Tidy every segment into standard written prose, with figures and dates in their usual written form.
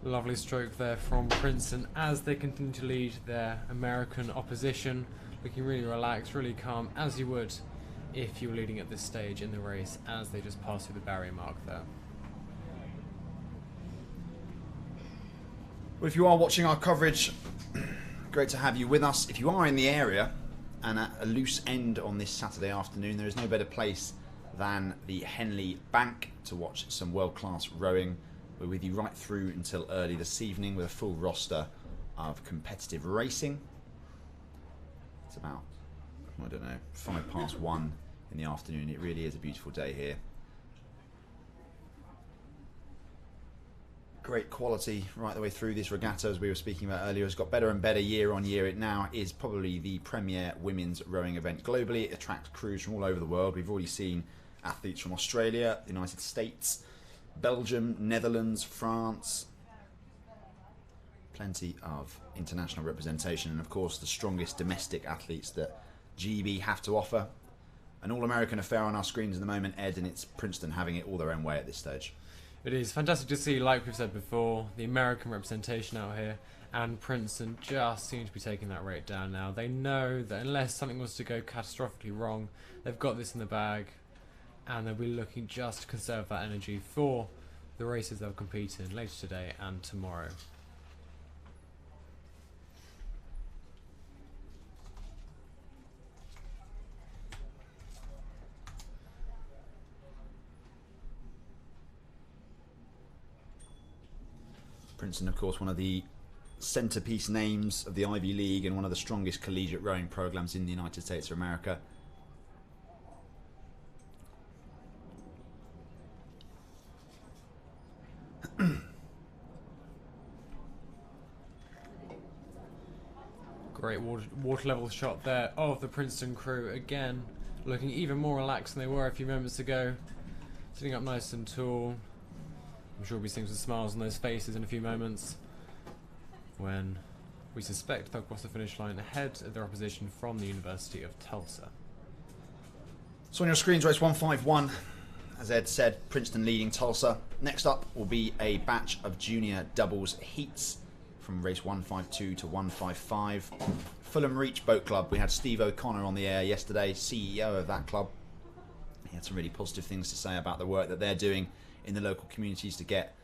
Lovely stroke there from Princeton as they continue to lead their American opposition, looking really relaxed, really calm, as you would if you were leading at this stage in the race, as they just pass through the barrier mark there. Well, if you are watching our coverage, great to have you with us. If you are in the area and at a loose end on this Saturday afternoon, there is no better place than the Henley Bank to watch some world-class rowing. We're with you right through until early this evening with a full roster of competitive racing. It's about, I don't know, 1:05 in the afternoon. It really is a beautiful day here. Great quality right the way through this regatta, as we were speaking about earlier. It's got better and better year on year. It now is probably the premier women's rowing event globally. It attracts crews from all over the world. We've already seen athletes from Australia, the United States, Belgium, Netherlands, France. Plenty of international representation, and of course the strongest domestic athletes that GB have to offer. An all-American affair on our screens at the moment, Ed, and it's Princeton having it all their own way at this stage. It is fantastic to see, like we've said before, the American representation out here, and Princeton just seem to be taking that rate down now. They know that unless something was to go catastrophically wrong, they've got this in the bag, and they'll be looking just to conserve that energy for the races they'll compete in later today and tomorrow. Princeton, of course, one of the centrepiece names of the Ivy League and one of the strongest collegiate rowing programs in the United States of America. Great water level shot there of the Princeton crew, again looking even more relaxed than they were a few moments ago, sitting up nice and tall. I'm sure we'll be seeing some smiles on those faces in a few moments when we suspect they'll cross the finish line ahead of their opposition from the University of Tulsa. So on your screens, race 151, as Ed said, Princeton leading Tulsa. Next up will be a batch of junior doubles heats from race 152 to 155. Fulham Reach Boat Club. We had Steve O'Connor on the air yesterday, CEO of that club. He had some really positive things to say about the work that they're doing in the local communities to get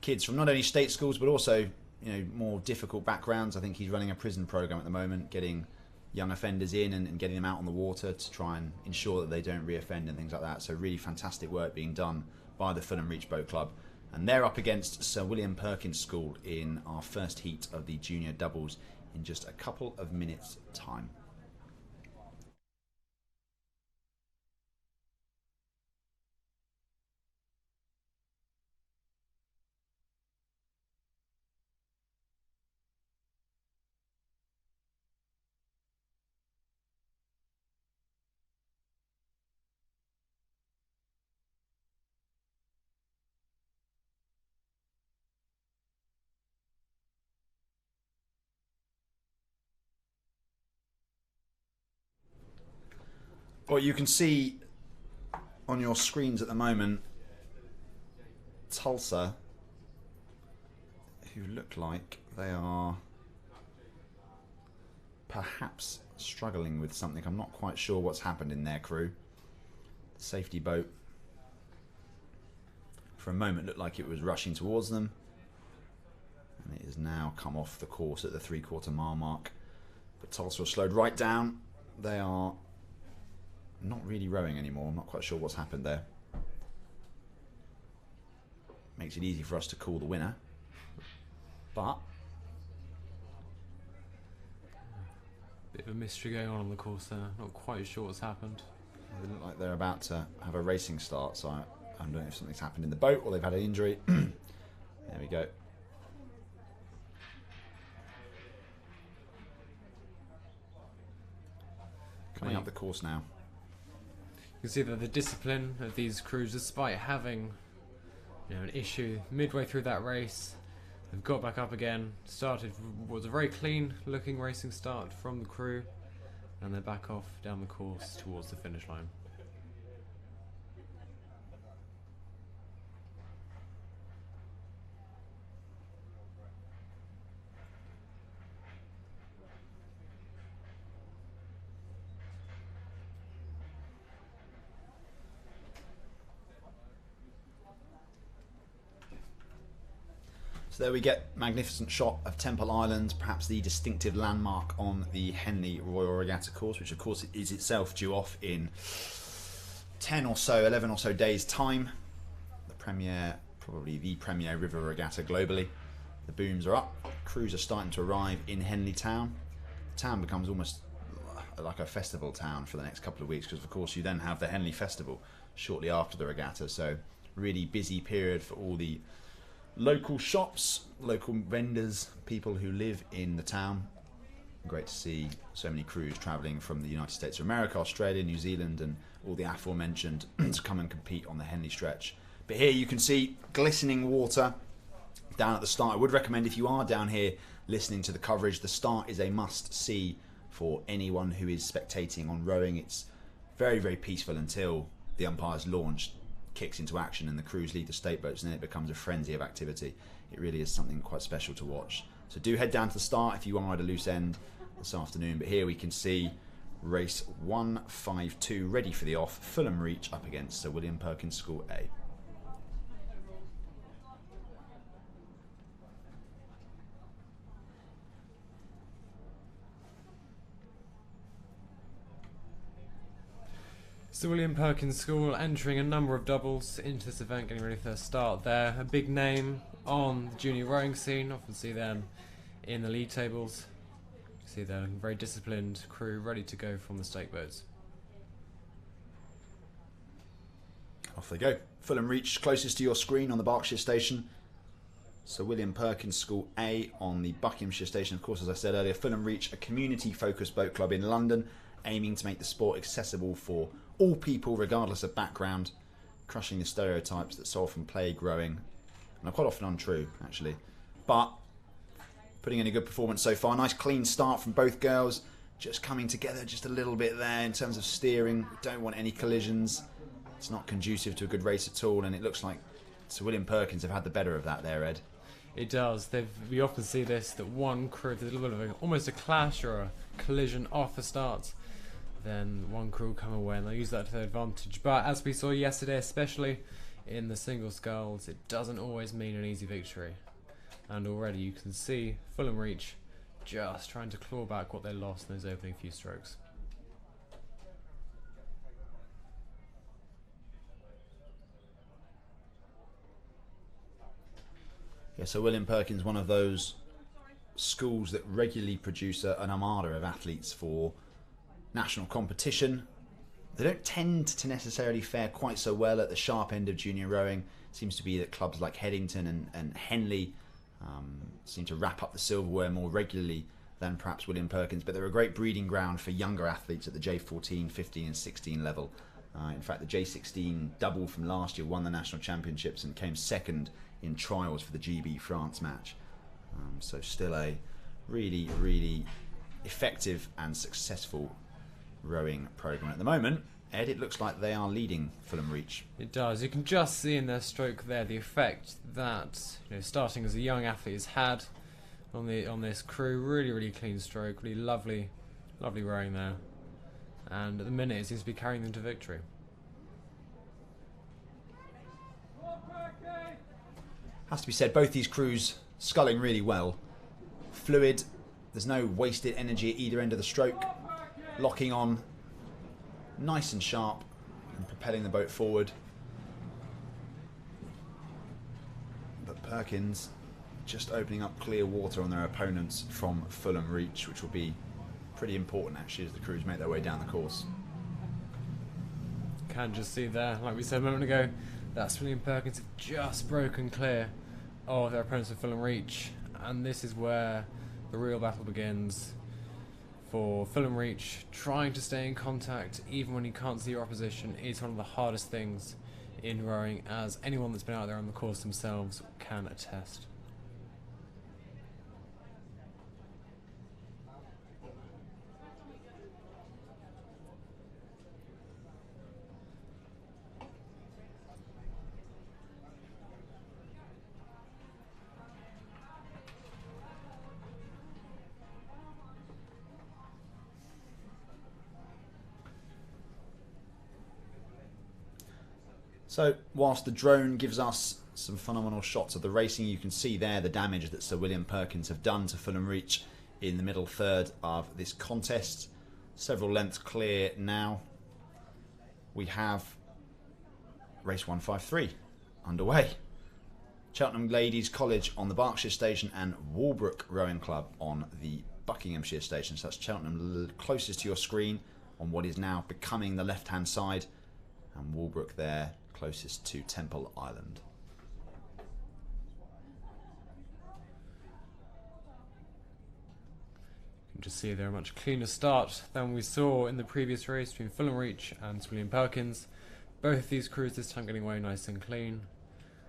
kids from not only state schools but also, you know, more difficult backgrounds. I think he's running a prison program at the moment, getting young offenders in and getting them out on the water to try and ensure that they don't reoffend and things like that. So really fantastic work being done by the Fulham Reach Boat Club. And they're up against Sir William Perkins School in our first heat of the junior doubles in just a couple of minutes' time. Well, you can see on your screens at the moment Tulsa, who look like they are perhaps struggling with something. I'm not quite sure what's happened in their crew. The safety boat for a moment looked like it was rushing towards them, and it has now come off the course at the 3/4 mile mark. But Tulsa have slowed right down. They are not really rowing anymore. I'm not quite sure what's happened there. Makes it easy for us to call the winner, but bit of a mystery going on the course there. Not quite sure what's happened. they look like they're about to have a racing start, so I don't know if something's happened in the boat or they've had an injury. There we go. Coming up the course now. You can see that the discipline of these crews, despite having, you know, an issue midway through that race, they've got back up again. Started was a very clean looking racing start from the crew, and they're back off down the course towards the finish line. So there we get magnificent shot of Temple Island, perhaps the distinctive landmark on the Henley Royal Regatta course, which of course is itself due off in 11 or so days time. The premier, probably the premier river regatta globally. The booms are up, crews are starting to arrive in Henley town. The town becomes almost like a festival town for the next couple of weeks, because of course you then have the Henley Festival shortly after the regatta, so really busy period for all the local shops, local vendors, people who live in the town. Great to see so many crews travelling from the United States of America, Australia, New Zealand and all the aforementioned to come and compete on the Henley stretch. But here you can see glistening water down at the start. I would recommend, if you are down here listening to the coverage, the start is a must see for anyone who is spectating on rowing. It's very, very peaceful until the umpire's launch kicks into action and the crews leave the state boats, and then it becomes a frenzy of activity. It really is something quite special to watch. So do head down to the start if you are at a loose end this afternoon. But here we can see race 152 ready for the off. Fulham Reach up against Sir William Perkins School A. Sir William Perkins School entering a number of doubles into this event, getting ready for their start there. A big name on the junior rowing scene, often see them in the league tables. You see their very disciplined crew ready to go from the stake boats. Off they go. Fulham Reach closest to your screen on the Berkshire station. Sir William Perkins School A on the Buckinghamshire station. Of course, as I said earlier, Fulham Reach, a community-focused boat club in London, aiming to make the sport accessible for all people regardless of background, crushing the stereotypes that so often plague rowing, and are quite often untrue actually, but putting in a good performance so far. Nice clean start from both girls, just coming together just a little bit there in terms of steering. We don't want any collisions. It's not conducive to a good race at all, and it looks like Sir William Perkins have had the better of that there, Ed. It does. We often see this, that one crew, there's a little bit of almost a clash or a collision off the start, then one crew will come away and they'll use that to their advantage. But as we saw yesterday, especially in the single sculls, it doesn't always mean an easy victory. And already you can see Fulham Reach just trying to claw back what they lost in those opening few strokes. Yeah, so William Perkins, one of those schools that regularly produce an armada of athletes for national competition. They don't tend to necessarily fare quite so well at the sharp end of junior rowing. It seems to be that clubs like Headington and Henley seem to wrap up the silverware more regularly than perhaps William Perkins, but they're a great breeding ground for younger athletes at the J14, 15 and 16 level. In fact, the J16 double from last year won the national championships and came second in trials for the GB France match. So still a really, really effective and successful rowing programme at the moment. Ed, it looks like they are leading Fulham Reach. It does. You can just see in their stroke there the effect that, you know, starting as a young athlete has had on this crew. Really, really clean stroke, really lovely rowing there. And at the minute it seems to be carrying them to victory. Has to be said, both these crews sculling really well. Fluid, there's no wasted energy at either end of the stroke. Locking on nice and sharp and propelling the boat forward. But Perkins just opening up clear water on their opponents from Fulham Reach, which will be pretty important actually as the crews make their way down the course. Can just see there, like we said a moment ago, that William Perkins have just broken clear of their opponents of Fulham Reach, and this is where the real battle begins for Fulham Reach. Trying to stay in contact even when you can't see your opposition is one of the hardest things in rowing, as anyone that's been out there on the course themselves can attest. So whilst the drone gives us some phenomenal shots of the racing. You can see there the damage that Sir William Perkins have done to Fulham Reach in the middle third of this contest. Several lengths clear now. We have race 153 underway. Cheltenham Ladies College on the Berkshire Station and Walbrook Rowing Club on the Buckinghamshire Station. So that's Cheltenham closest to your screen on what is now becoming the left-hand side, and Walbrook there closest to Temple Island. You can just see they're a much cleaner start than we saw in the previous race between Fulham Reach and Sir William Perkins. Both of these crews this time getting away nice and clean,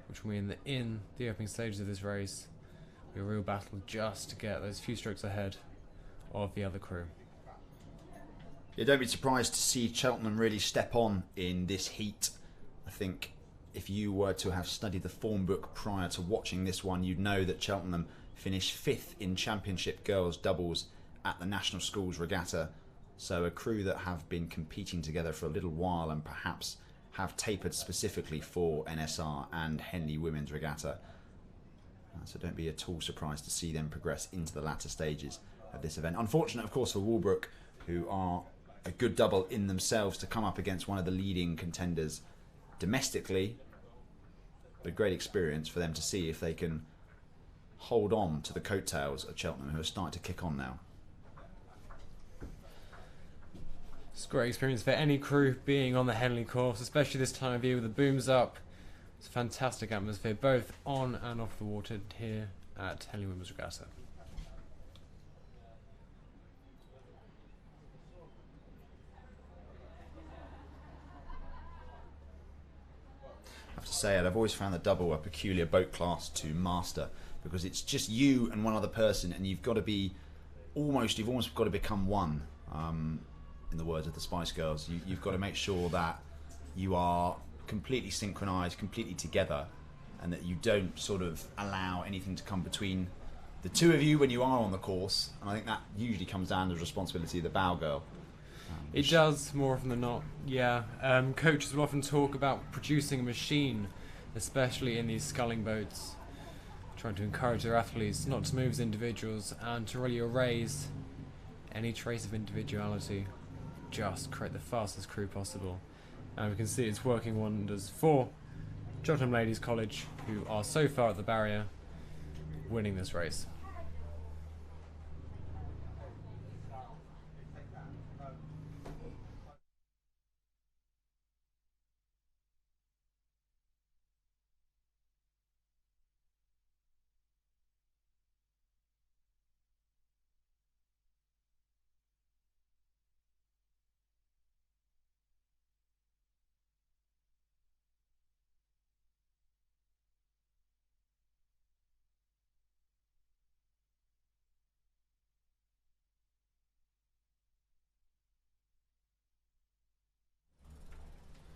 which will mean that in the opening stages of this race, we have a real battle just to get those few strokes ahead of the other crew. Yeah, don't be surprised to see Cheltenham really step on in this heat. I think if you were to have studied the form book prior to watching this one, you'd know that Cheltenham finished 5th in Championship Girls Doubles at the National Schools Regatta. So a crew that have been competing together for a little while and perhaps have tapered specifically for NSR and Henley Women's Regatta. So don't be at all surprised to see them progress into the latter stages of this event. Unfortunate, of course, for Walbrook, who are a good double in themselves, to come up against one of the leading contenders domestically, but great experience for them to see if they can hold on to the coattails of Cheltenham, who are starting to kick on now. It's a great experience for any crew being on the Henley course, especially this time of year with the booms up. It's a fantastic atmosphere both on and off the water here at Henley Women's Regatta. I have to say it, I've always found the double a peculiar boat class to master, because it's just you and one other person, and you've almost got to become one. In the words of the Spice Girls, you've got to make sure that you are completely synchronised, completely together, and that you don't sort of allow anything to come between the two of you when you are on the course. And I think that usually comes down to the responsibility of the bow girl. It does, more often than not, yeah. Coaches will often talk about producing a machine, especially in these sculling boats, trying to encourage their athletes not to move as individuals and to really erase any trace of individuality. Just create the fastest crew possible. And we can see it's working wonders for Cheltenham Ladies College, who are so far at the barrier, winning this race.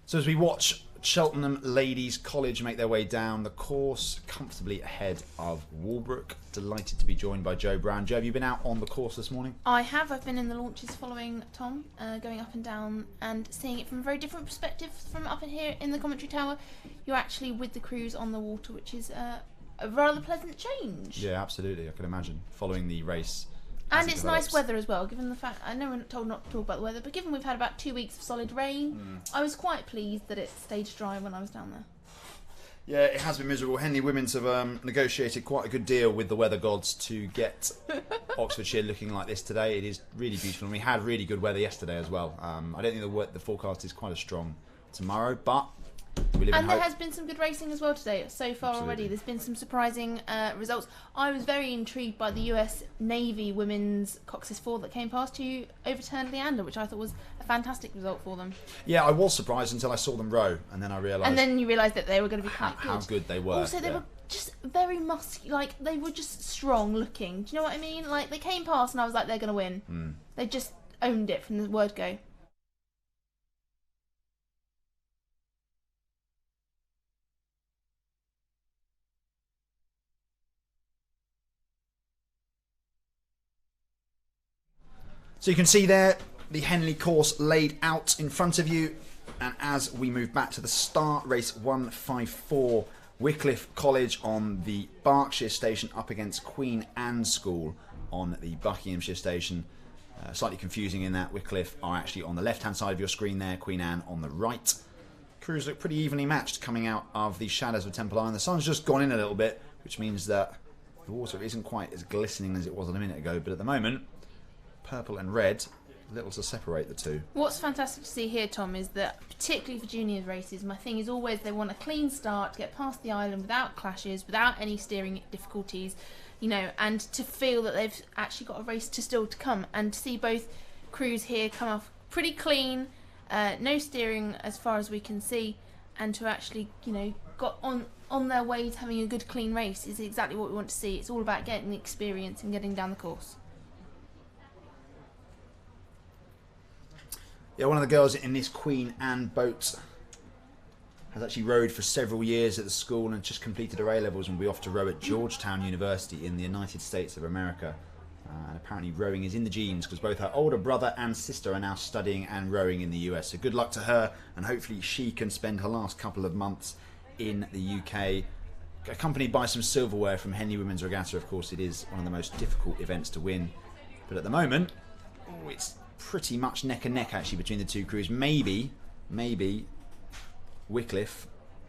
So as we watch Cheltenham Ladies College make their way down the course, comfortably ahead of Walbrook. Delighted to be joined by Jo Brown. Jo, have you been out on the course this morning? I have. I've been in the launches following Tom, going up and down and seeing it from a very different perspective from up in here in the commentary tower. You're actually with the crews on the water, which is a rather pleasant change. Yeah, absolutely. I can imagine following the race. And it's nice weather as well, given the fact, I know we're told not to talk about the weather, but given we've had about 2 weeks of solid rain, I was quite pleased that it stayed dry when I was down there. Yeah, it has been miserable. Henley Women's have negotiated quite a good deal with the weather gods to get Oxfordshire looking like this today. It is really beautiful, and we had really good weather yesterday as well. I don't think the forecast is quite as strong tomorrow, but we live in hope. And there has been some good racing as well today so far. Absolutely. Already. There's been some surprising results. I was very intrigued by the US Navy women's Cox's 4 that came past to overturn Leander, which I thought was a fantastic result for them. Yeah, I was surprised until I saw them row, and then I realised. And then you realised that they were going to be quite good. How good they were. Also, they were just very like they were just strong looking. Do you know what I mean? Like they came past, and I was like, they're going to win. They just owned it from the word go. So you can see there the Henley course laid out in front of you, and as we move back to the start, race 154 Wickliffe College on the Berkshire station up against Queen Anne School on the Buckinghamshire station. Slightly confusing in that Wickliffe are actually on the left-hand side of your screen there, Queen Anne on the right. Crews look pretty evenly matched coming out of the shadows of Temple Island. The sun's just gone in a little bit, which means that the water isn't quite as glistening as it was a minute ago, but at the moment, purple and red, little to separate the two. What's fantastic to see here, Tom, is that particularly for juniors races, my thing is always they want a clean start to get past the island without clashes, without any steering difficulties, you know, and to feel that they've actually got a race still to come, and to see both crews here come off pretty clean, no steering as far as we can see, and to actually, you know, got on their way to having a good clean race is exactly what we want to see. It's all about getting the experience and getting down the course. Yeah, one of the girls in this Queen Anne boat has actually rowed for several years at the school and just completed her A-levels and will be off to row at Georgetown University in the United States of America. And apparently rowing is in the genes because both her older brother and sister are now studying and rowing in the US. So good luck to her, and hopefully she can spend her last couple of months in the UK, accompanied by some silverware from Henley Women's Regatta. Of course, it is one of the most difficult events to win. But at the moment, it's pretty much neck and neck actually between the two crews. Maybe Wickliffe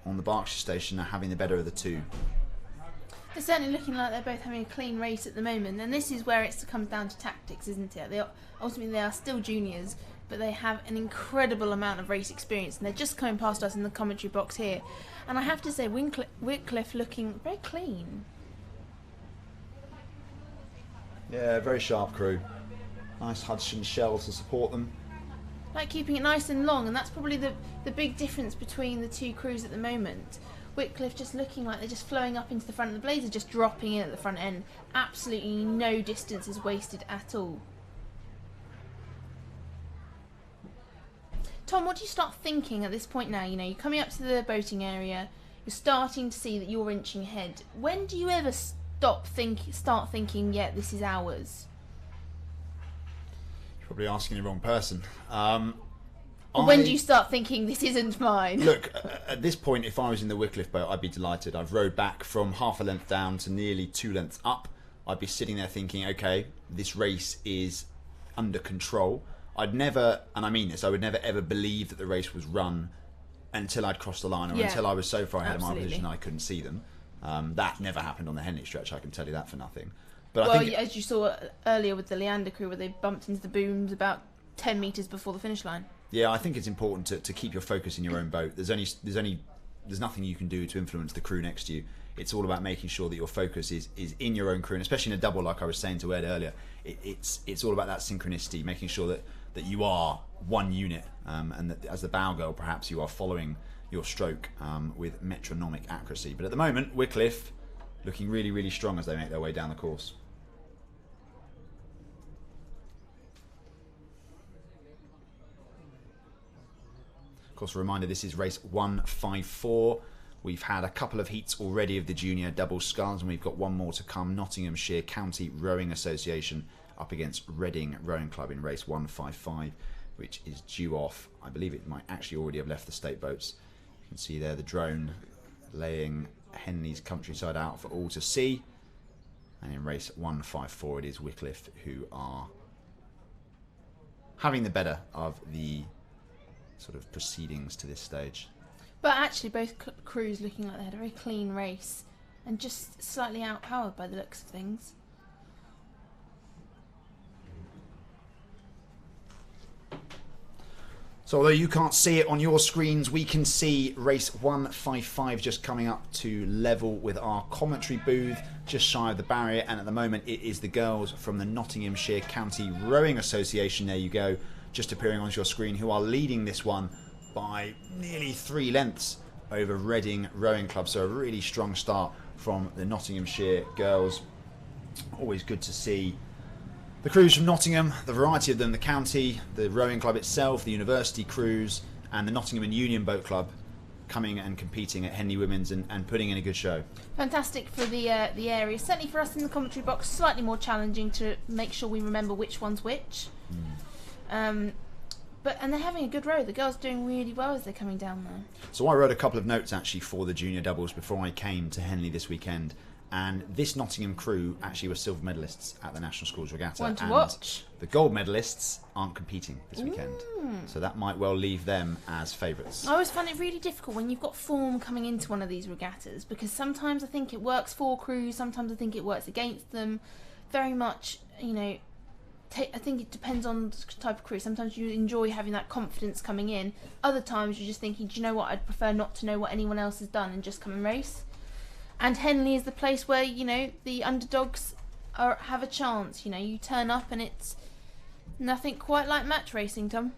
on the Berkshire station are having the better of the two. They're certainly looking like they're both having a clean race at the moment, and this is where it comes down to tactics, isn't it? Ultimately they are still juniors, but they have an incredible amount of race experience, and they're just coming past us in the commentary box here. And I have to say, Wickliffe looking very clean. Yeah, very sharp crew. Nice Hudson shell to support them. Like keeping it nice and long, and that's probably the big difference between the two crews at the moment. Wickliffe just looking like they're just flowing up into the front, of the blades are just dropping in at the front end. Absolutely no distance is wasted at all. Tom, what do you start thinking at this point now? You know, you're coming up to the boating area, you're starting to see that you're inching ahead. When do you ever start thinking, yeah, this is ours? You're probably asking the wrong person. When do you start thinking, this isn't mine? Look, at this point, if I was in the Wickliffe boat, I'd be delighted. I've rowed back from half a length down to nearly 2 lengths up. I'd be sitting there thinking, okay, this race is under control. I'd never, and I mean this, I would never ever believe that the race was run until I'd crossed the line, or until I was so far ahead of my opposition I couldn't see them. That never happened on the Henley stretch, I can tell you that for nothing. But I think, as you saw earlier with the Leander crew, where they bumped into the booms about 10 metres before the finish line. Yeah, I think it's important to keep your focus in your own boat. There's nothing you can do to influence the crew next to you. It's all about making sure that your focus is in your own crew, and especially in a double, like I was saying to Ed earlier. It's all about that synchronicity, making sure that you are one unit, and that as the bow girl, perhaps you are following your stroke with metronomic accuracy. But at the moment, Wickliffe looking really, really strong as they make their way down the course. Of course, a reminder, this is race 154. We've had a couple of heats already of the junior double sculls, and we've got one more to come. Nottinghamshire County Rowing Association up against Reading Rowing Club in race 155, which is due off. I believe it might actually already have left the state boats. You can see there the drone laying Henley's countryside out for all to see. And in race 154, it is Wickliffe who are having the better of the sort of proceedings to this stage. But actually both crews looking like they had a very clean race and just slightly outpowered by the looks of things. So although you can't see it on your screens, we can see race 155 just coming up to level with our commentary booth just shy of the barrier, and at the moment it is the girls from the Nottinghamshire County Rowing Association, there you go, just appearing on your screen, who are leading this one by nearly 3 lengths over Reading Rowing Club. So a really strong start from the Nottinghamshire girls. Always good to see the crews from Nottingham, the variety of them, the county, the rowing club itself, the university crews, and the Nottingham and Union Boat Club coming and competing at Henley Women's and putting in a good show. Fantastic for the area. Certainly for us in the commentary box, slightly more challenging to make sure we remember which one's which. But and they're having a good row. The girls are doing really well as they're coming down there. So I wrote a couple of notes actually for the junior doubles before I came to Henley this weekend, and this Nottingham crew actually were silver medalists at the National Schools Regatta. One to and watch. The gold medalists aren't competing this weekend, so that might well leave them as favourites. I always find it really difficult when you've got form coming into one of these regattas, because sometimes I think it works for crews, sometimes I think it works against them. Very much, you know, I think it depends on the type of crew. Sometimes you enjoy having that confidence coming in. Other times you're just thinking, do you know what, I'd prefer not to know what anyone else has done and just come and race. And Henley is the place where, you know, the underdogs have a chance. You know, you turn up and it's nothing quite like match racing, Tom.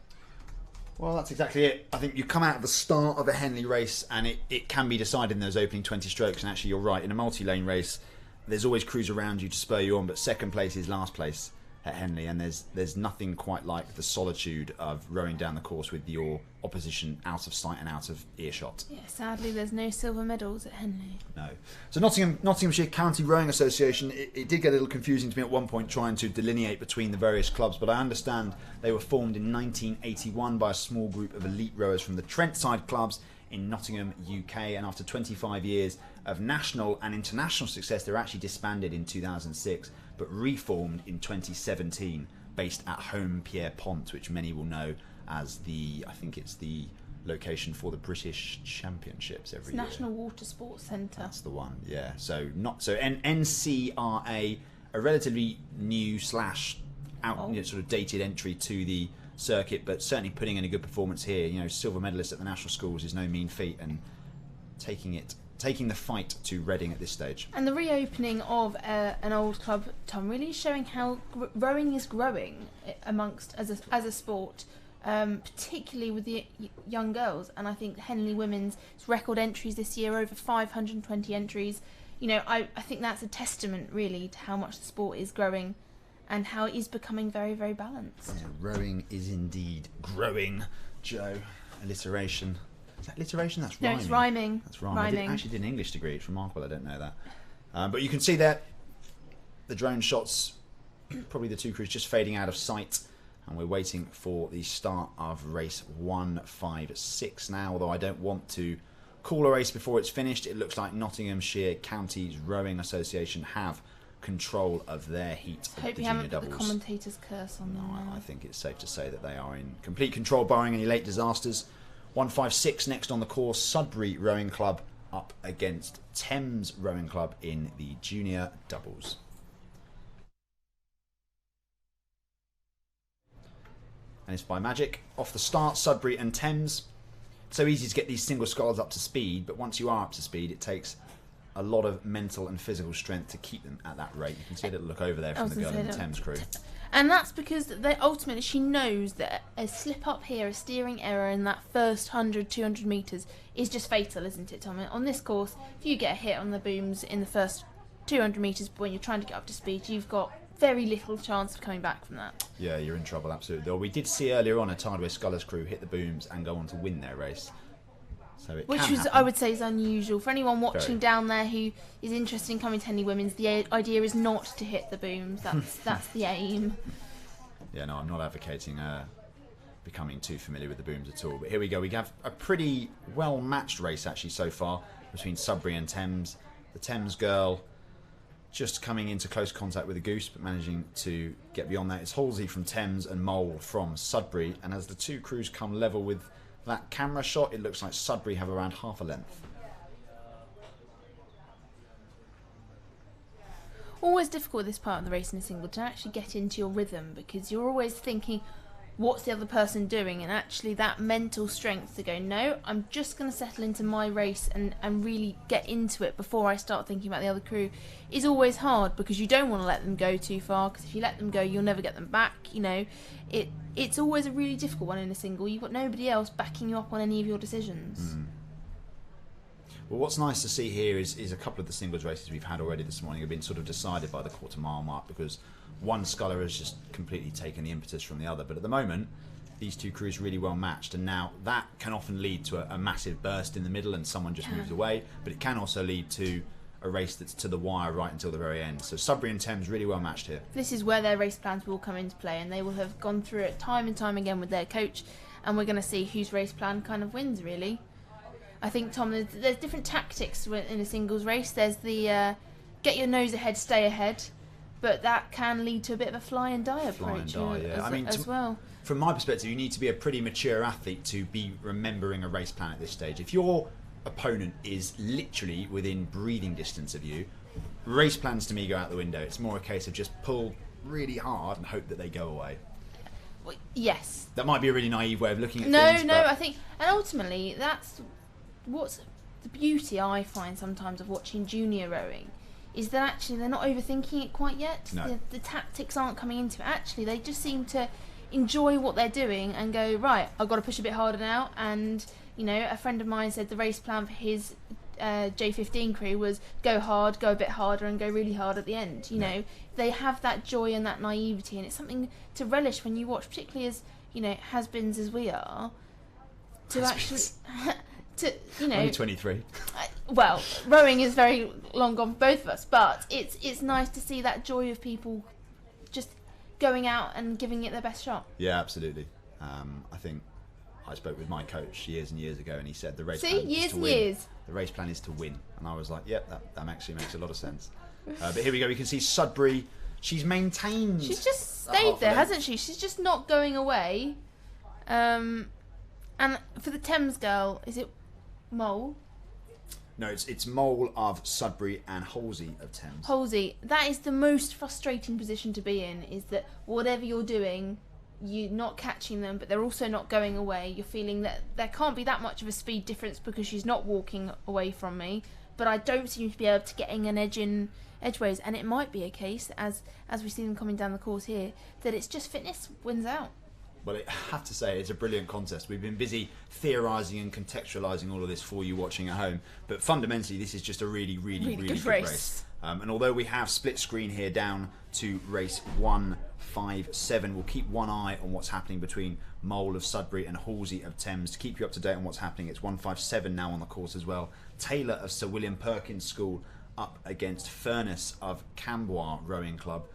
Well, that's exactly it. I think you come out at the start of a Henley race and it can be decided in those opening 20 strokes. And actually, you're right, in a multi-lane race, there's always crews around you to spur you on, but second place is last place at Henley, and there's nothing quite like the solitude of rowing down the course with your opposition out of sight and out of earshot. Yeah, sadly there's no silver medals at Henley. No. So Nottinghamshire County Rowing Association, it did get a little confusing to me at one point trying to delineate between the various clubs, but I understand they were formed in 1981 by a small group of elite rowers from the Trentside clubs in Nottingham, UK, and after 25 years of national and international success, they were actually disbanded in 2006, but reformed in 2017, based at Home Pierre Pont, which many will know as I think it's the location for the British Championships every year. National Water Sports Centre. That's the one, yeah. So NCRA, a relatively new / sort of dated entry to the circuit, but certainly putting in a good performance here. You know, silver medalist at the national schools is no mean feat, and taking the fight to Reading at this stage. And the reopening of an old club, Tom, really showing how rowing is growing amongst as a sport, particularly with the young girls. And I think Henley Women's record entries this year, over 520 entries. You know, I think that's a testament really to how much the sport is growing and how it is becoming very, very balanced. Yeah, rowing is indeed growing, Joe. Alliteration. Is that alliteration? That's rhyming. No, it's rhyming. That's rhyming. I actually did an English degree. It's remarkable. I don't know that. But you can see there the drone shots, probably the two crews just fading out of sight. And we're waiting for the start of race 156 now. Although I don't want to call a race before it's finished. It looks like Nottinghamshire Counties Rowing Association have control of their heat of the junior doubles. Put the commentator's curse on them. No, I think it's safe to say that they are in complete control, barring any late disasters. 156 next on the course. Sudbury Rowing Club up against Thames Rowing Club in the junior doubles. And it's by magic. Off the start, Sudbury and Thames. So easy to get these single sculls up to speed, but once you are up to speed, it takes a lot of mental and physical strength to keep them at that rate. You can see a little look over there from the girl in the Thames crew. And that's because ultimately she knows that a slip up here, a steering error in that first 100, 200 metres is just fatal, isn't it, Tom? On this course, if you get a hit on the booms in the first 200 metres when you're trying to get up to speed, you've got very little chance of coming back from that. Yeah, you're in trouble, absolutely. Though we did see earlier on a Tideway Scullers crew hit the booms and go on to win their race. So which was, I would say, is unusual. For anyone watching down there who is interested in coming to Henley Women's, the idea is not to hit the booms. That's the aim. Yeah, no, I'm not advocating becoming too familiar with the booms at all. But here we go. We have a pretty well-matched race, actually, so far between Sudbury and Thames. The Thames girl just coming into close contact with the goose, but managing to get beyond that. It's Halsey from Thames and Mole from Sudbury. And as the two crews come level with that camera shot, it looks like Sudbury have around half a length. Always difficult with this part of the race in a single to actually get into your rhythm, because you're always thinking, what's the other person doing? And actually that mental strength to go, no, I'm just going to settle into my race and really get into it before I start thinking about the other crew is always hard, because you don't want to let them go too far, because if you let them go you'll never get them back. You know, it's always a really difficult one in a single. You've got nobody else backing you up on any of your decisions. Well, what's nice to see here is a couple of the singles races we've had already this morning have been sort of decided by the quarter mile mark, because one sculler has just completely taken the impetus from the other. But at the moment, these two crews really well matched, and now that can often lead to a massive burst in the middle and someone just moves away, but it can also lead to a race that's to the wire right until the very end. So Sudbury and Thames really well matched here. This is where their race plans will come into play, and they will have gone through it time and time again with their coach, and we're going to see whose race plan kind of wins, really. I think, Tom, there's different tactics in a singles race. There's the get your nose ahead, stay ahead, but that can lead to a bit of a fly and die approach as well. From my perspective, you need to be a pretty mature athlete to be remembering a race plan at this stage. If your opponent is literally within breathing distance of you, race plans to me go out the window. It's more a case of just pull really hard and hope that they go away. Well, yes. That might be a really naive way of looking at things. No, I think, and ultimately, that's what's the beauty I find sometimes of watching junior rowing, is that actually they're not overthinking it quite yet. No. The tactics aren't coming into it. Actually, they just seem to enjoy what they're doing and go, right, I've got to push a bit harder now. And, you know, a friend of mine said the race plan for his J15 crew was go hard, go a bit harder, and go really hard at the end. You know, they have that joy and that naivety, and it's something to relish when you watch, particularly as, you know, has-beens as we are, to actually... to, you know, only 23. Well, rowing is very long gone for both of us, but it's nice to see that joy of people just going out and giving it their best shot. Yeah, absolutely. I think I spoke with my coach years and years ago, and he said the race plan years is to and win. years. The race plan is to win, and I was like, yep, that actually makes a lot of sense. But here we go. We can see Sudbury. She's maintained. She's just stayed there, hasn't she? She's just not going away. And for the Thames girl, is it Mole? No, it's Mole of Sudbury and Halsey of Thames. Halsey, that is the most frustrating position to be in, is that whatever you're doing, you're not catching them, but they're also not going away. You're feeling that there can't be that much of a speed difference because she's not walking away from me, but I don't seem to be able to getting an edge in edgeways, and it might be a case, as we see them coming down the course here, that it's just fitness wins out. Well, I have to say, it's a brilliant contest. We've been busy theorising and contextualising all of this for you watching at home, but fundamentally this is just a really good race. And although we have split screen here down to race 157, we'll keep one eye on what's happening between Mole of Sudbury and Halsey of Thames to keep you up to date on what's happening. It's 157 now on the course as well. Taylor of Sir William Perkins School up against Furness of Cambois Rowing Club.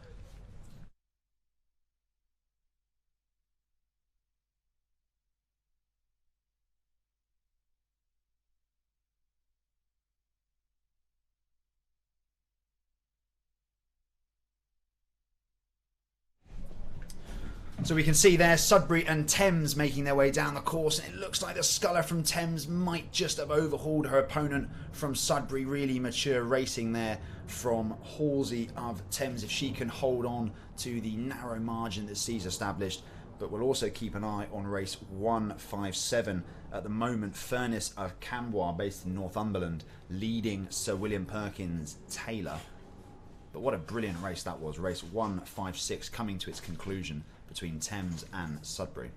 So we can see there Sudbury and Thames making their way down the course, and it looks like the sculler from Thames might just have overhauled her opponent from Sudbury. Really mature racing there from Halsey of Thames, if she can hold on to the narrow margin that she's established. But we'll also keep an eye on race 157. At the moment, Furness of Cambois, based in Northumberland, leading Sir William Perkins Taylor. But what a brilliant race that was. Race 156 coming to its conclusion between Thames and Sudbury.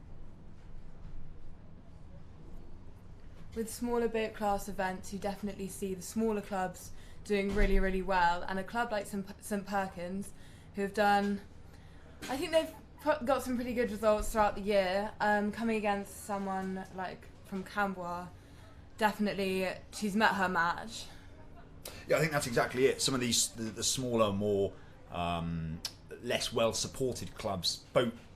With smaller boat class events, you definitely see the smaller clubs doing really well, and a club like St Perkins, who have done, I think they've got some pretty good results throughout the year, coming against someone like from Cambois, definitely she's met her match. Yeah, I think that's exactly it. Some of these, the smaller, more less well supported clubs,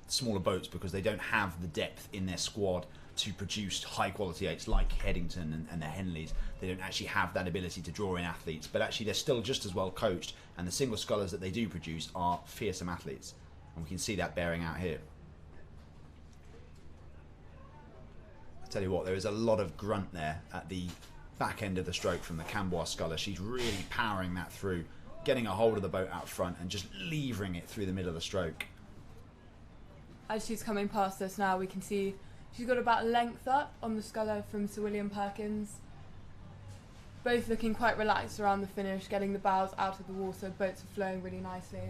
smaller boats, because they don't have the depth in their squad to produce high quality eights like Headington and the Henleys. They don't actually have that ability to draw in athletes, but actually they're still just as well coached, and the single scullers that they do produce are fearsome athletes, and we can see that bearing out here. I tell you what, there is a lot of grunt there at the back end of the stroke from the Cambois sculler. She's really powering that through, getting a hold of the boat out front and just levering it through the middle of the stroke. As she's coming past us now, we can see she's got about a length up on the sculler from Sir William Perkins. Both looking quite relaxed around the finish, getting the bows out of the water. Boats are flowing really nicely.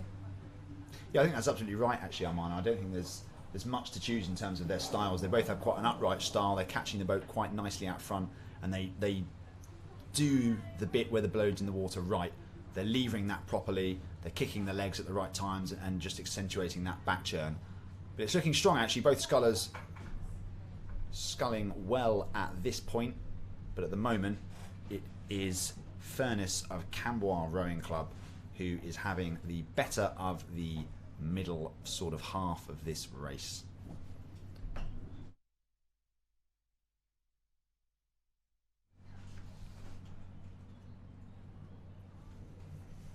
Yeah, I think that's absolutely right, actually, Armand. I don't think there's much to choose in terms of their styles. They both have quite an upright style. They're catching the boat quite nicely out front, and they do the bit where the blow's in the water right. They're levering that properly. They're kicking the legs at the right times and just accentuating that back churn. But it's looking strong, actually. Both scullers sculling well at this point, but at the moment it is Furnace of Cambois Rowing Club, who is having the better of the middle sort of half of this race.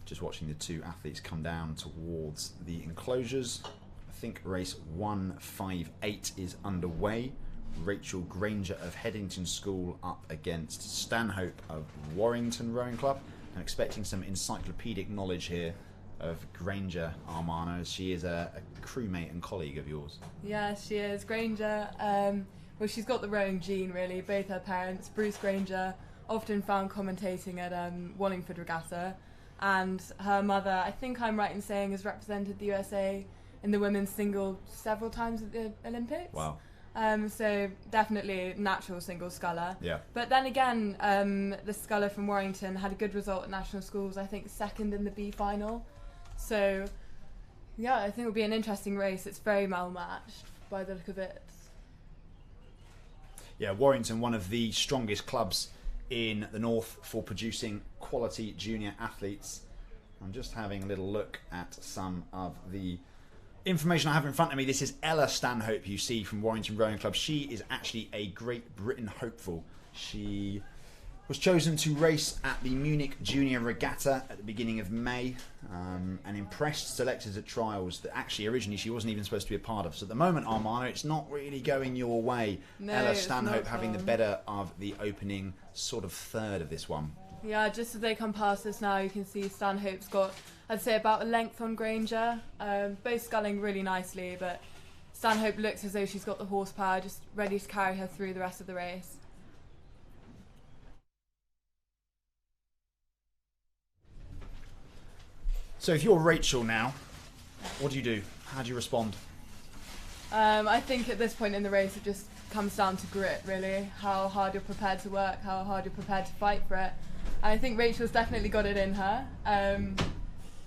Just watching the two athletes come down towards the enclosures. I think race 158 is underway. Rachel Granger of Headington School up against Stanhope of Warrington Rowing Club. I'm expecting some encyclopedic knowledge here of Granger, Armano, as she is a crewmate and colleague of yours. Yeah, she is. Granger, well, she's got the rowing gene, really. Both her parents, Bruce Granger, often found commentating at Wallingford Regatta, and her mother, I think I'm right in saying, has represented the USA in the women's single several times at the Olympics. Wow. So definitely natural single sculler. Yeah. But then again, the sculler from Warrington had a good result at national schools, I think second in the B final. So yeah, I think it'll be an interesting race. It's very well matched by the look of it. Yeah, Warrington, one of the strongest clubs in the north for producing quality junior athletes. I'm just having a little look at some of the information I have in front of me. This is Ella Stanhope, you see, from Warrington Rowing Club. She is actually a Great Britain hopeful. She was chosen to race at the Munich Junior Regatta at the beginning of May, and impressed selectors at trials that actually originally she wasn't even supposed to be a part of. So at the moment, Armano, it's not really going your way. No, Ella it's Stanhope not having the fun. better of the opening sort of third of this one. Yeah, just as they come past us now, you can see Stanhope's got, I'd say, about a length on Granger. Both sculling really nicely, but Stanhope looks as though she's got the horsepower, just ready to carry her through the rest of the race. So if you're Rachel now, what do you do? How do you respond? I think at this point in the race it just comes down to grit, really. How hard you're prepared to work, how hard you're prepared to fight for it. And I think Rachel's definitely got it in her.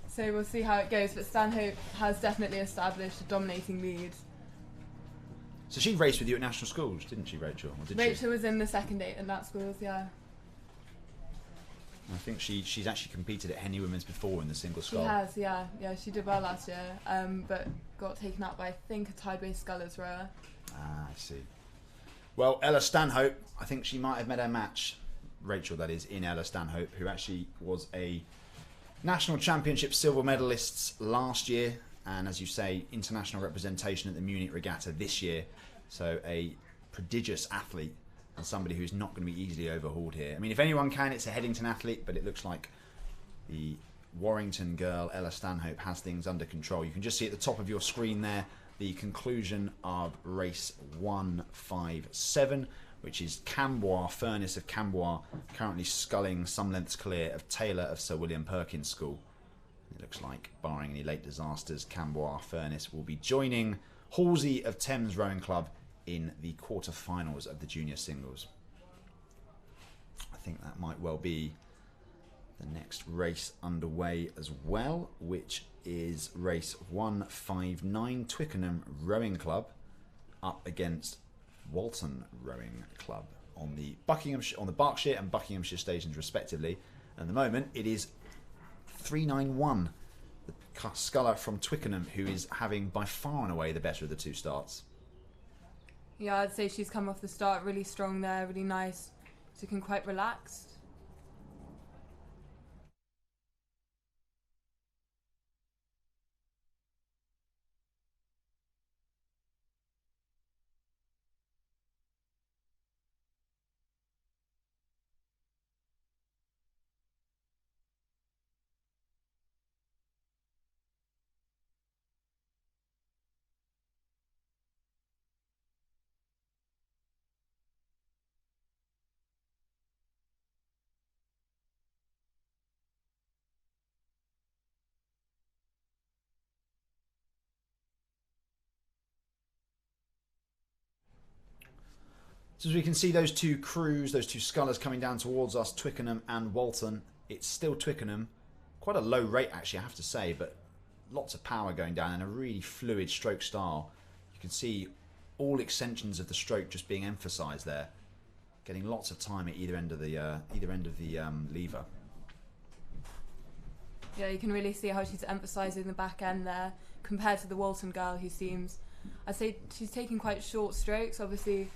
So we'll see how it goes, but Stanhope has definitely established a dominating lead. So she raced with you at national schools, didn't she, Rachel? Or did Rachel was in the second 8 at Nat schools, yeah. I think she's actually competed at Henley Women's before in the single She scull. has, yeah. Yeah, she did well last year, but got taken out by, I think, a Tideway Scullers rower. Ah, I see. Well, Ella Stanhope, I think she might have met her match, Rachel that is, in Ella Stanhope, who actually was a National Championship silver medalist last year, and as you say, international representation at the Munich Regatta this year. So a prodigious athlete, and somebody who's not going to be easily overhauled here. I mean, if anyone can, it's a Headington athlete, but it looks like the Warrington girl, Ella Stanhope, has things under control. You can just see at the top of your screen there the conclusion of race 157, which is Cambois, Furnace of Cambois, currently sculling some lengths clear of Taylor of Sir William Perkins School. It looks like, barring any late disasters, Cambois Furnace will be joining Halsey of Thames Rowing Club in the quarter-finals of the junior singles. I think that might well be the next race underway as well, which is race 159, Twickenham Rowing Club up against Walton Rowing Club on the Berkshire and Buckinghamshire stations respectively. And at the moment it is 391, the sculler from Twickenham, who is having by far and away the better of the two starts. Yeah, I'd say she's come off the start really strong there, really nice, so looking quite relaxed. So as we can see, those two crews, those two scullers coming down towards us, Twickenham and Walton. It's still Twickenham. Quite a low rate, actually, I have to say, but lots of power going down and a really fluid stroke style. You can see all extensions of the stroke just being emphasised there. Getting lots of time at either end of the lever. Yeah, you can really see how she's emphasising the back end there compared to the Walton girl, who seems, I'd say she's taking quite short strokes, obviously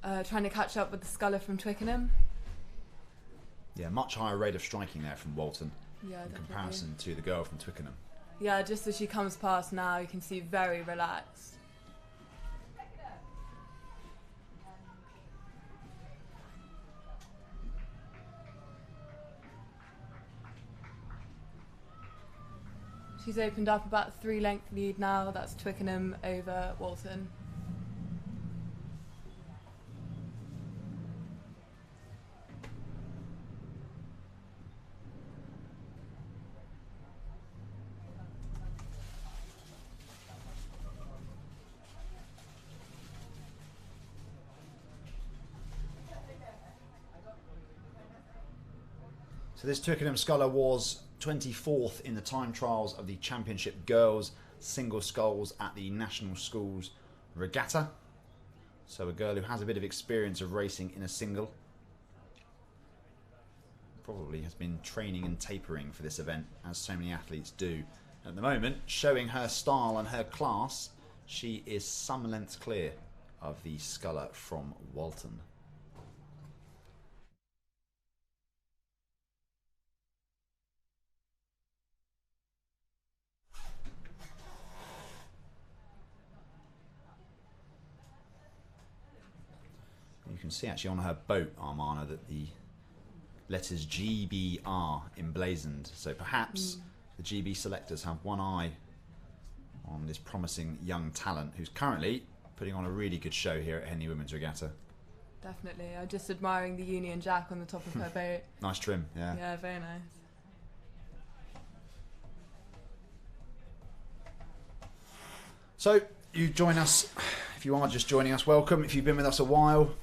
trying to catch up with the sculler from Twickenham. Yeah, much higher rate of striking there from Walton in Definitely. comparison to the girl from Twickenham. Yeah, just as she comes past now, you can see very relaxed. She's opened up about a 3-length lead now. That's Twickenham over Walton. So this Twickenham sculler was 24th in the time trials of the Championship Girls Single Sculls at the National Schools Regatta. So a girl who has a bit of experience of racing in a single. Probably has been training and tapering for this event, as so many athletes do. At the moment, showing her style and her class, she is some lengths clear of the sculler from Walton. You can see actually on her boat, Armana, that the letters GB are emblazoned. So perhaps the GB selectors have one eye on this promising young talent who's currently putting on a really good show here at Henley Women's Regatta. Definitely. I'm just admiring the Union Jack on the top of her boat. Nice trim, yeah. Yeah, very nice. So you join us, if you are just joining us, welcome. If you've been with us a while,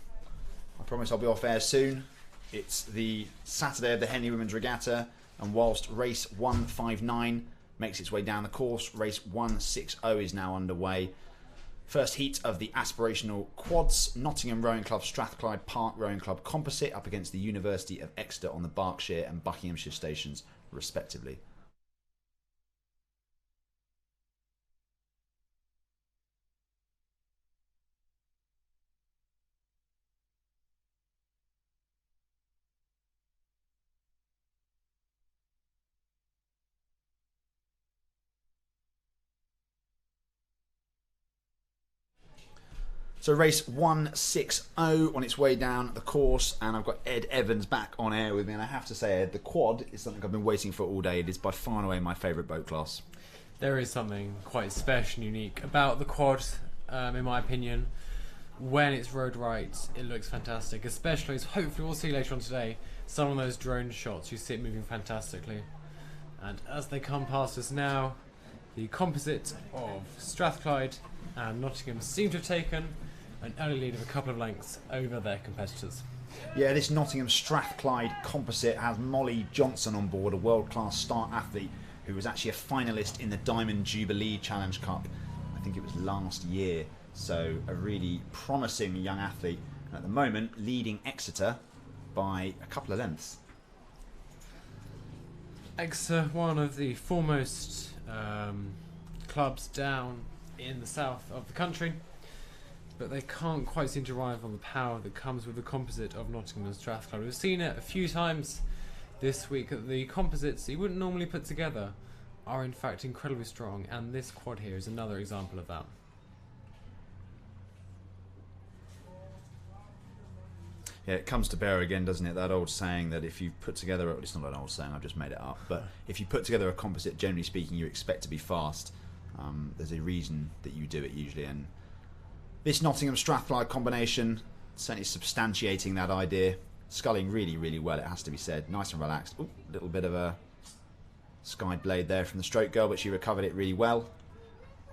I promise I'll be off air soon. It's the Saturday of the Henley Women's Regatta, and whilst race 159 makes its way down the course, race 160 is now underway. First heat of the Aspirational Quads, Nottingham Rowing Club, Strathclyde Park Rowing Club Composite up against the University of Exeter on the Berkshire and Buckinghamshire stations, respectively. So race 160 on its way down the course, and I've got Ed Evans back on air with me, and I have to say, Ed, the quad is something I've been waiting for all day. It is by far and away my favourite boat class. There is something quite special and unique about the quad, in my opinion. When it's rowed right, it looks fantastic, especially, as hopefully we'll see later on today, some of those drone shots, you see it moving fantastically. And as they come past us now, the Composite of Strathclyde and Nottingham seem to have taken an early lead of a couple of lengths over their competitors. Yeah, this Nottingham Strathclyde Composite has Molly Johnson on board, a world-class start athlete who was actually a finalist in the Diamond Jubilee Challenge Cup. I think it was last year. So a really promising young athlete, and at the moment leading Exeter by a couple of lengths. Exeter, one of the foremost clubs down in the south of the country, but they can't quite seem to rival the power that comes with the Composite of Nottingham and Strathclyde. We've seen it a few times this week that the composites you wouldn't normally put together are in fact incredibly strong, and this quad here is another example of that. Yeah, it comes to bear again, doesn't it? That old saying that if you put together, it's not an old saying, I've just made it up, but if you put together a composite, generally speaking, you expect to be fast. There's a reason that you do it usually, and this Nottingham Strathclyde combination certainly substantiating that idea. Sculling really, really well, it has to be said. Nice and relaxed. Ooh, a little bit of a skied blade there from the stroke girl, but she recovered it really well.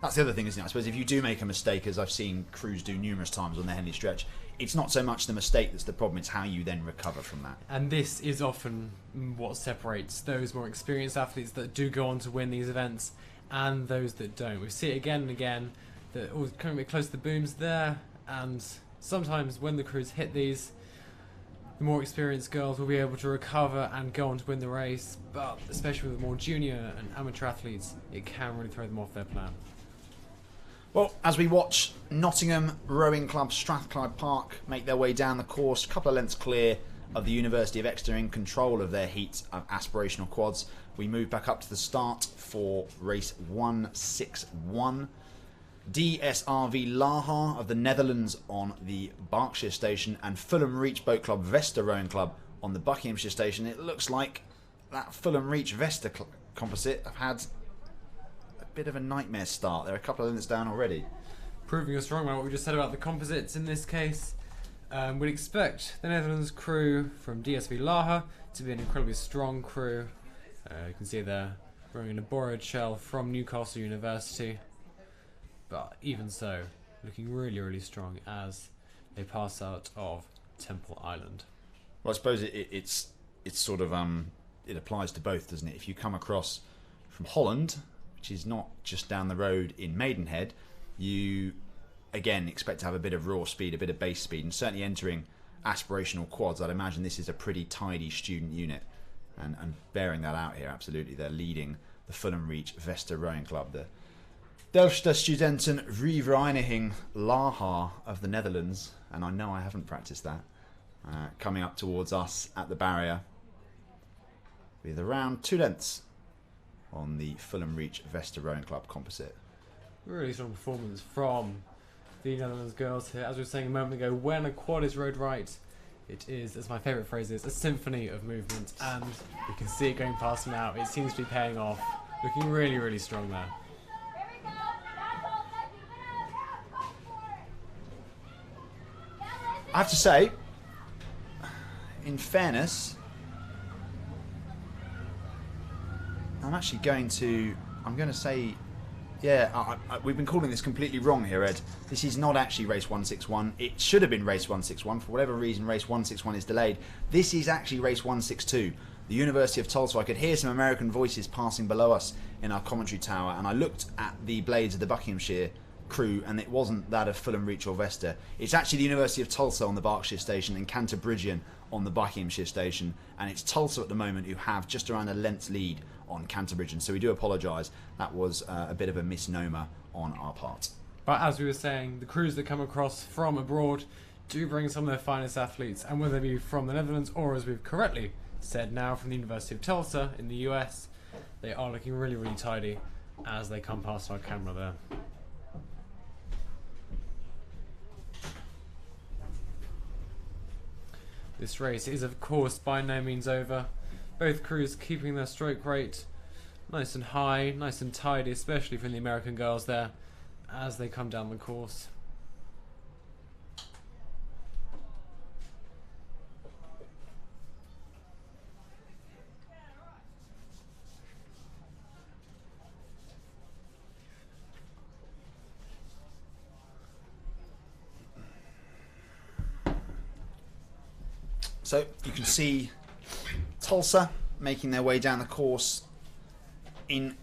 That's the other thing, isn't it? I suppose if you do make a mistake, as I've seen crews do numerous times on the Henley stretch, it's not so much the mistake that's the problem, it's how you then recover from that. And this is often what separates those more experienced athletes that do go on to win these events and those that don't. We see it again and again, that coming a bit close to the booms there, and sometimes when the crews hit these, the more experienced girls will be able to recover and go on to win the race, but especially with more junior and amateur athletes, it can really throw them off their plan. Well, as we watch Nottingham Rowing Club Strathclyde Park make their way down the course, a couple of lengths clear of the University of Exeter in control of their heat of aspirational quads, we move back up to the start for race 161. DSRV Laha of the Netherlands on the Berkshire station and Fulham Reach Boat Club Vesta Rowing Club on the Buckinghamshire station. It looks like that Fulham Reach Vesta composite have had a bit of a nightmare start. They're a couple of lengths down already. Proving us wrong about what we just said about the composites in this case. We'd expect the Netherlands crew from DSV Laha to be an incredibly strong crew. You can see they're rowing in a borrowed shell from Newcastle University. But even so, looking really, really strong as they pass out of Temple Island. Well, I suppose it's sort of it applies to both, doesn't it? If you come across from Holland, which is not just down the road in Maidenhead, you again expect to have a bit of raw speed, a bit of base speed, and certainly entering aspirational quads, I'd imagine this is a pretty tidy student unit. And bearing that out here, absolutely, they're leading the Fulham Reach Vesta Rowing Club, the Delftse Studenten Vereniging Laha of the Netherlands, and I know I haven't practiced that, coming up towards us at the barrier with around 2 lengths on the Fulham Reach Vesta Rowing Club composite. Really strong performance from the Netherlands girls here. As we were saying a moment ago, when a quad is rowed right, it is, as my favourite phrase is, a symphony of movement, and you can see it going past now. It seems to be paying off. Looking really, really strong there. I have to say, in fairness, I'm going to say, yeah, we've been calling this completely wrong here, Ed. This is not actually race 161. It should have been race 161. For whatever reason, race 161 is delayed. This is actually race 162. The University of Tulsa. I could hear some American voices passing below us in our commentary tower, and I looked at the blades of the Buckinghamshire crew, and it wasn't that of Fulham Reach or Vesta. It's actually the University of Tulsa on the Berkshire station and Cantabrigian on the Buckinghamshire station, and it's Tulsa at the moment who have just around a length's lead on Cantabrigian, so we do apologise. That was a bit of a misnomer on our part. But as we were saying, the crews that come across from abroad do bring some of their finest athletes, and whether they be from the Netherlands or, as we've correctly said now, from the University of Tulsa in the US, they are looking really, really tidy as they come past our camera there. This race is, of course, by no means over. Both crews keeping their stroke rate nice and high, nice and tidy, especially from the American girls there, as they come down the course. So you can see Tulsa making their way down the course in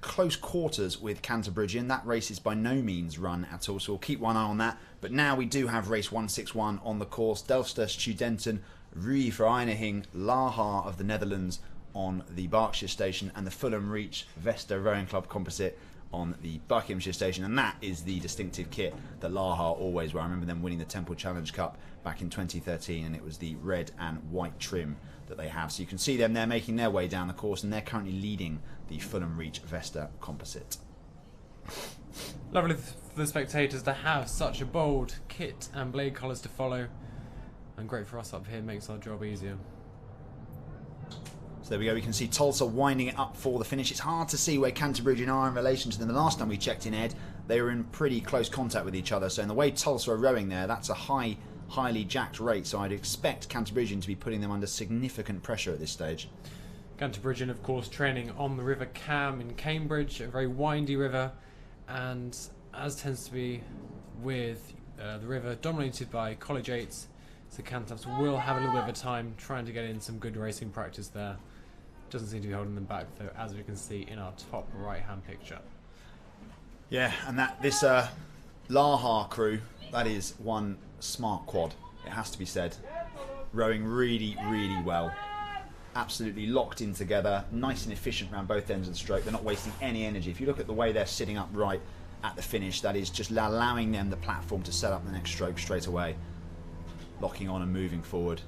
close quarters with Cantabrigian. That race is by no means run at all, so we'll keep one eye on that. But now we do have race 161 on the course. Delftse Studenten Vereniging Laha of the Netherlands on the Berkshire station and the Fulham Reach Vesta Rowing Club composite on the Buckinghamshire station, and that is the distinctive kit that Laha always wear. I remember them winning the Temple Challenge Cup back in 2013, and it was the red and white trim that they have. So you can see them there making their way down the course, and they're currently leading the Fulham Reach Vesta composite. Lovely for the spectators to have such a bold kit and blade colours to follow, and great for us up here, makes our job easier. So there we go, we can see Tulsa winding it up for the finish. It's hard to see where Cantabrigian are in relation to them. The last time we checked in, Ed, they were in pretty close contact with each other. So in the way Tulsa are rowing there, that's a highly jacked rate. So I'd expect Cantabrigian to be putting them under significant pressure at this stage. Cantabrigian, of course, training on the River Cam in Cambridge, a very windy river. And as tends to be with the river dominated by collegiates, so Cantabs will have a little bit of a time trying to get in some good racing practice there. Doesn't seem to be holding them back, though, as we can see in our top right-hand picture. Yeah, and this Laha crew, that is one smart quad, it has to be said. rowing really, really well. Absolutely locked in together, nice and efficient around both ends of the stroke. They're not wasting any energy. If you look at the way they're sitting upright at the finish, that is just allowing them the platform to set up the next stroke straight away. Locking on and moving forward.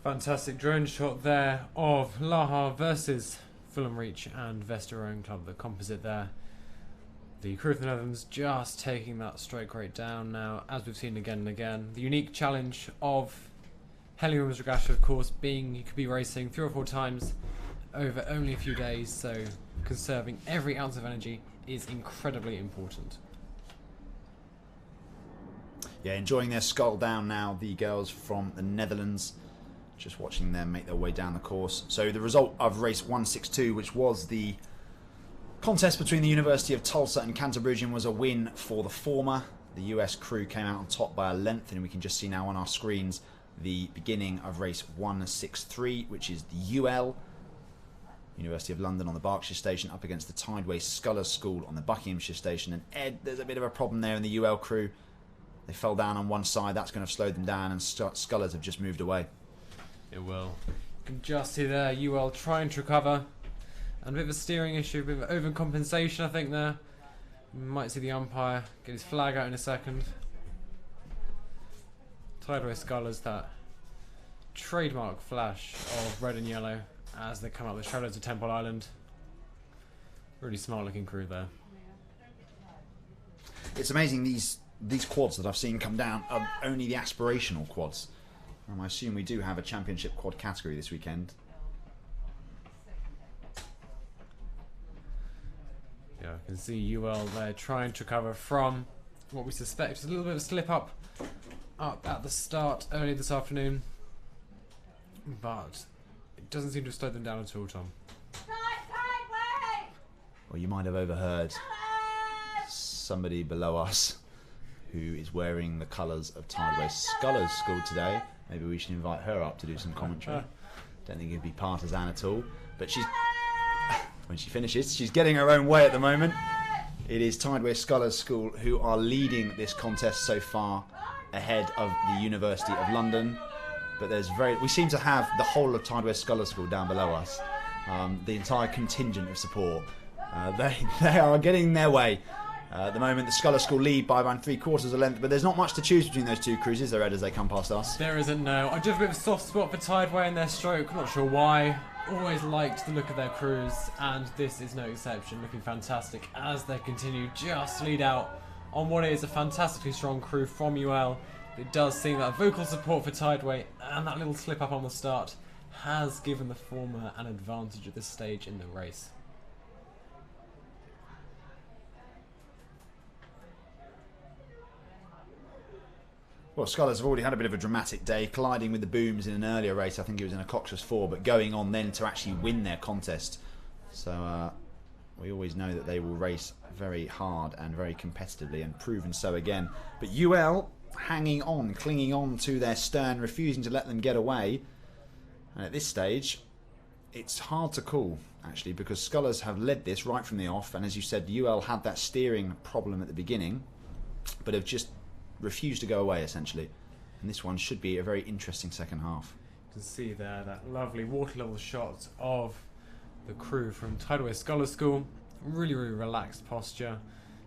Fantastic drone shot there of Laha versus Fulham Reach and Vesta Rowing Club, the composite there. The crew of the Netherlands just taking that stroke rate down now, as we've seen again and again. The unique challenge of Henley Women's Regatta, of course, being you could be racing 3 or 4 times over only a few days, so conserving every ounce of energy is incredibly important. Yeah, enjoying their skull down now, the girls from the Netherlands. Just watching them make their way down the course. So the result of race 162, which was the contest between the University of Tulsa and Cantabrigian, was a win for the former. The US crew came out on top by a length, and we can just see now on our screens the beginning of race 163, which is the UL, University of London on the Berkshire station, up against the Tideway Scullers School on the Buckinghamshire station. And Ed, there's a bit of a problem there in the UL crew. They fell down on one side, that's going to have slowed them down, and Scullers have just moved away. It will. You can just see there, UL trying to recover. And a bit of a steering issue, a bit of overcompensation, I think, there. You might see the umpire get his flag out in a second. Tideway Scullers, that trademark flash of red and yellow as they come up the shallows of Temple Island. Really smart looking crew there. It's amazing, these quads that I've seen come down are only the aspirational quads. I assume we do have a championship quad category this weekend. Yeah, I can see UL there trying to recover from what we suspect is a little bit of a slip up at the start early this afternoon. But it doesn't seem to have slowed them down at all, Tom. Well, you might have overheard somebody below us who is wearing the colours of Tideway Scullers School today. Maybe we should invite her up to do some commentary. Don't think it'd be partisan at all. But she's, when she finishes, she's getting her own way at the moment. It is Tideway Scullers School who are leading this contest so far, ahead of the University of London. But we seem to have the whole of Tideway Scullers School down below us. The entire contingent of support. They are getting their way. At the moment, the Scullers School lead by around 3/4 a length, but there's not much to choose between those two cruises, they're red as they come past us. There isn't, no. I just have a bit of a soft spot for Tideway in their stroke. I'm not sure why. Always liked the look of their crews, and this is no exception. Looking fantastic as they continue just to lead out on what is a fantastically strong crew from UL. It does seem that vocal support for Tideway and that little slip up on the start has given the former an advantage at this stage in the race. Well, Scullers have already had a bit of a dramatic day, colliding with the Booms in an earlier race. I think it was in a Cox's 4, but going on then to actually win their contest. So we always know that they will race very hard and very competitively, and proven so again. But UL hanging on, clinging on to their stern, refusing to let them get away. And at this stage, it's hard to call, actually, because Scullers have led this right from the off. And as you said, UL had that steering problem at the beginning, but have just refused to go away, essentially. And this one should be a very interesting second half. You can see there that lovely water level shot of the crew from Tideway Scullers School. Really, really relaxed posture,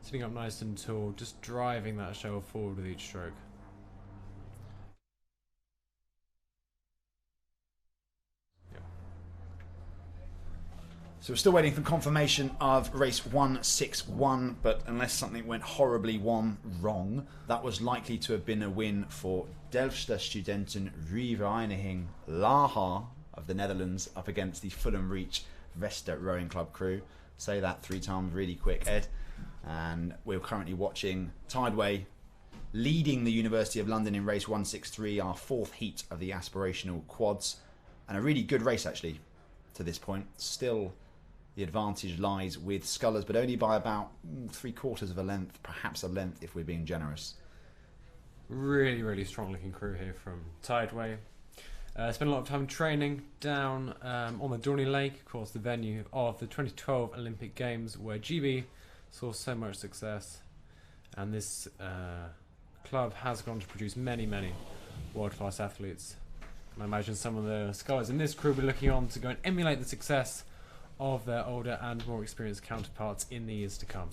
sitting up nice and tall, just driving that show forward with each stroke. So we're still waiting for confirmation of race 161, but unless something went horribly wrong, that was likely to have been a win for Delftse Studenten Vereniging Laha of the Netherlands up against the Fulham Reach Vesta Rowing Club crew. Say that 3 times really quick, Ed. And we're currently watching Tideway leading the University of London in race 163, our 4th heat of the aspirational quads. And a really good race, actually, to this point. Still, the advantage lies with Scullers, but only by about 3/4 of a length, perhaps a length if we're being generous. Really, really strong looking crew here from Tideway. Spent a lot of time training down on the Dorney Lake, of course, the venue of the 2012 Olympic Games, where GB saw so much success. And this club has gone to produce many, many world-class athletes. And I imagine some of the scholars in this crew will be looking on to go and emulate the success of their older and more experienced counterparts in the years to come. So